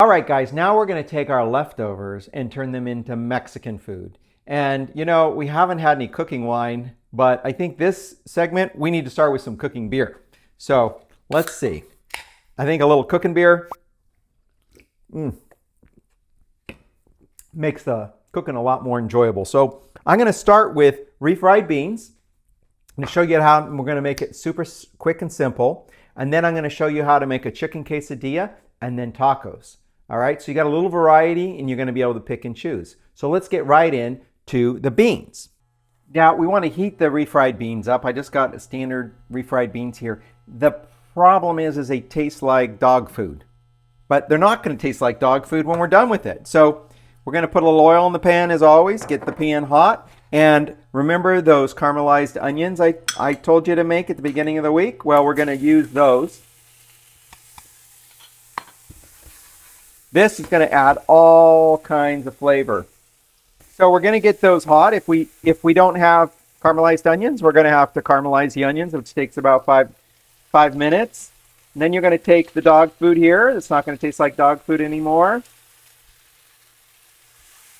All right, guys, now we're going to take our leftovers and turn them into Mexican food. And you know, we haven't had any cooking wine, but I think this segment we need to start with some cooking beer. So let's see. I think a little cooking beer makes the cooking a lot more enjoyable. So I'm going to start with refried beans. I'm going to show you how we're going to make it super quick and simple. And then I'm going to show you how to make a chicken quesadilla and then tacos. All right, so you got a little variety and you're going to be able to pick and choose. So let's get right into the beans. Now we want to heat the refried beans up. I just got standard refried beans here. The problem is they taste like dog food, but they're not going to taste like dog food when we're done with it. So we're going to put a little oil in the pan as always, get the pan hot. And remember those caramelized onions I told you to make at the beginning of the week? Well, we're going to use those. This is going to add all kinds of flavor. So we're going to get those hot. If we don't have caramelized onions, we're going to have to caramelize the onions, which takes about five minutes. And then you're going to take the dog food here. It's not going to taste like dog food anymore.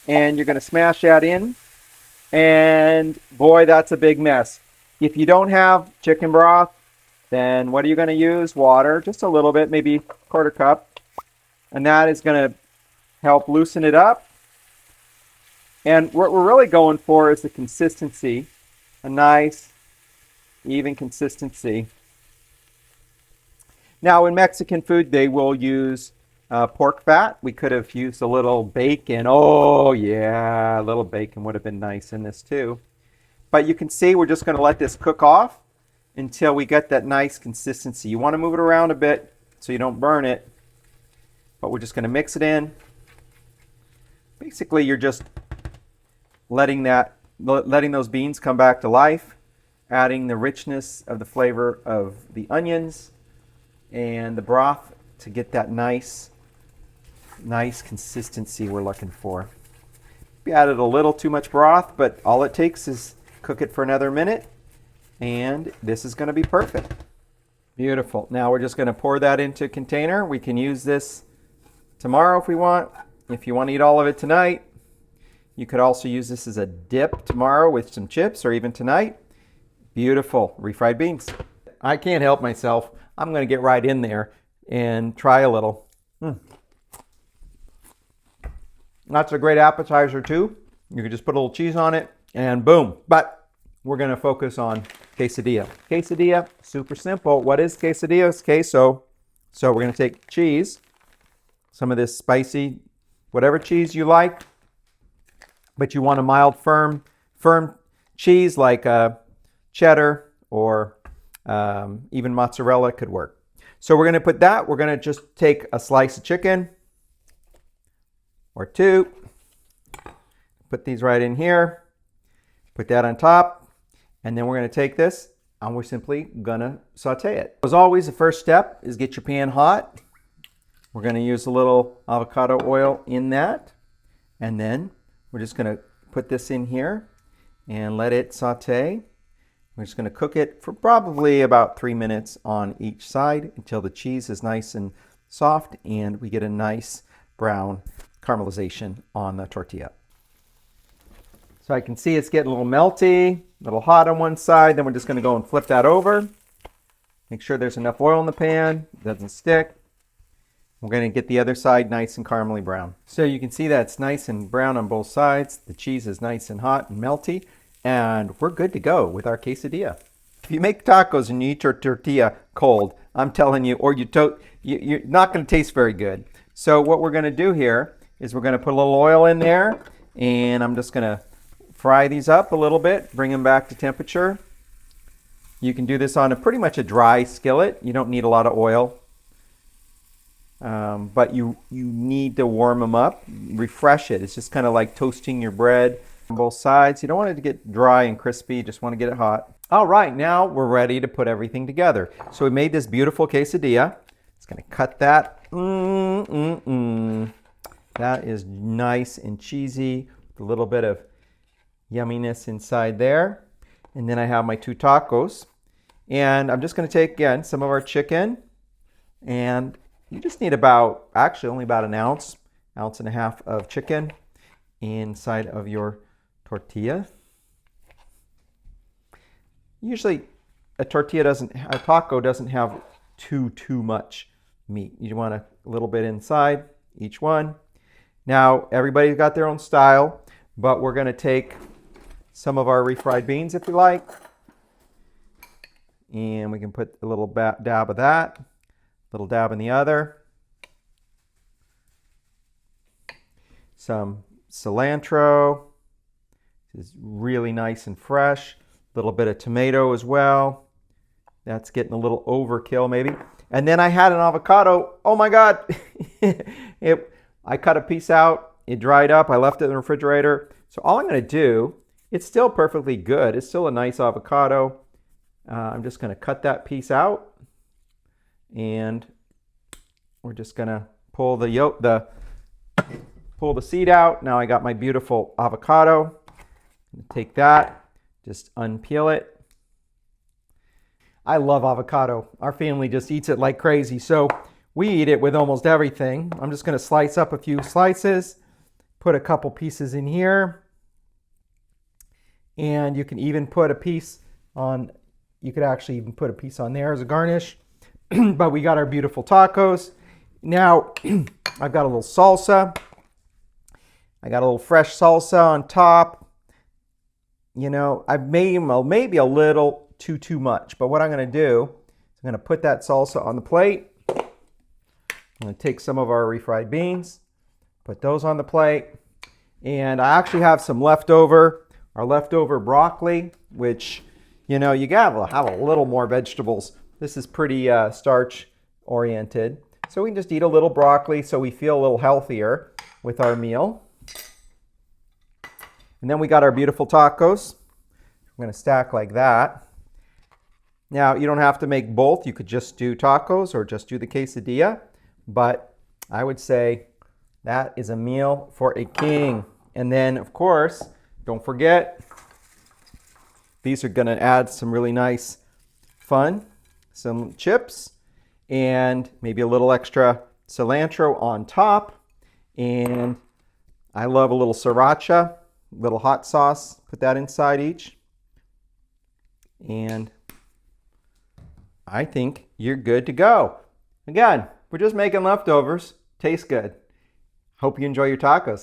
And you're going to smash that in. And boy, that's a big mess. If you don't have chicken broth, then what are you going to use? Water, just a little bit, maybe a quarter cup. And that is going to help loosen it up. And what we're really going for is the consistency, a nice, even consistency. Now, in Mexican food, they will use pork fat. We could have used a little bacon. Oh, yeah, a little bacon would have been nice in this too. But you can see we're just going to let this cook off until we get that nice consistency. You want to move it around a bit so you don't burn it. But we're just going to mix it in. Basically, you're just letting those beans come back to life, adding the richness of the flavor of the onions and the broth to get that nice consistency we're looking for. We added a little too much broth, but all it takes is cook it for another minute, and this is going to be perfect. Beautiful. Now we're just going to pour that into a container. We can use this tomorrow if we want. If you want to eat all of it tonight, you could also use this as a dip tomorrow with some chips, or even tonight. Beautiful refried beans. I can't help myself. I'm going to get right in there and try a little. That's a great appetizer too. You can just put a little cheese on it and boom. But we're going to focus on quesadilla. Quesadilla, super simple. What is quesadillas? Queso. So we're going to take cheese, some of this spicy, whatever cheese you like, but you want a mild, firm cheese like cheddar or even mozzarella could work. So we're going to put that. We're going to just take a slice of chicken or two, put these right in here, put that on top, and then we're going to take this and we're simply going to saute it. As always, the first step is get your pan hot. We're going to use a little avocado oil in that, and then we're just going to put this in here and let it saute. We're just going to cook it for probably about 3 minutes on each side until the cheese is nice and soft and we get a nice brown caramelization on the tortilla. So I can see it's getting a little melty, a little hot on one side. Then we're just going to go and flip that over. Make sure there's enough oil in the pan, it doesn't stick. We're going to get the other side nice and caramely brown. So you can see that it's nice and brown on both sides. The cheese is nice and hot and melty. And we're good to go with our quesadilla. If you make tacos and you eat your tortilla cold, I'm telling you, or you're not going to taste very good. So what we're going to do here is we're going to put a little oil in there. And I'm just going to fry these up a little bit, bring them back to temperature. You can do this on pretty much a dry skillet. You don't need a lot of oil. But you need to warm them up, refresh it. It's just kind of like toasting your bread on both sides. You don't want it to get dry and crispy, you just want to get it hot. All right, now we're ready to put everything together. So we made this beautiful quesadilla. It's going to cut that. That is nice and cheesy with a little bit of yumminess inside there. And then I have my two tacos. And I'm just going to take, again, some of our chicken and You just need about, actually only about an ounce, ounce and a half of chicken inside of your tortilla. Usually a taco doesn't have too much meat. You want a little bit inside each one. Now, everybody's got their own style, but we're going to take some of our refried beans if you like. And we can put a little dab of that, a little dab in the other. Some cilantro. This is really nice and fresh. A little bit of tomato as well. That's getting a little overkill maybe. And then I had an avocado. Oh my God. I cut a piece out. It dried up. I left it in the refrigerator. So all I'm going to do, it's still perfectly good. It's still a nice avocado. I'm just going to cut that piece out. And we're just going to pull the seed out. Now I got my beautiful avocado. Take that, just unpeel it. I love avocado. Our family just eats it like crazy, so we eat it with almost everything. I'm just going to slice up a few slices, put a couple pieces in here, and you can even put a piece on, you could actually even put a piece on there as a garnish. But we got our beautiful tacos. Now, I've got a little salsa. I got a little fresh salsa on top. You know, I've made maybe a little too much, but what I'm going to do is I'm going to put that salsa on the plate. I'm going to take some of our refried beans, put those on the plate, and I actually have some leftover broccoli, which, you know, you gotta have a little more vegetables. This is pretty starch oriented, so we can just eat a little broccoli so we feel a little healthier with our meal. And then we got our beautiful tacos. I'm going to stack like that. Now, you don't have to make both. You could just do tacos or just do the quesadilla. But I would say that is a meal for a king. And then, of course, don't forget, these are going to add some really nice fun. Some chips and maybe a little extra cilantro on top. And I love a little sriracha. Little hot sauce, put that inside each. And I think you're good to go. Again, we're just making leftovers. Tastes good. Hope you enjoy your tacos.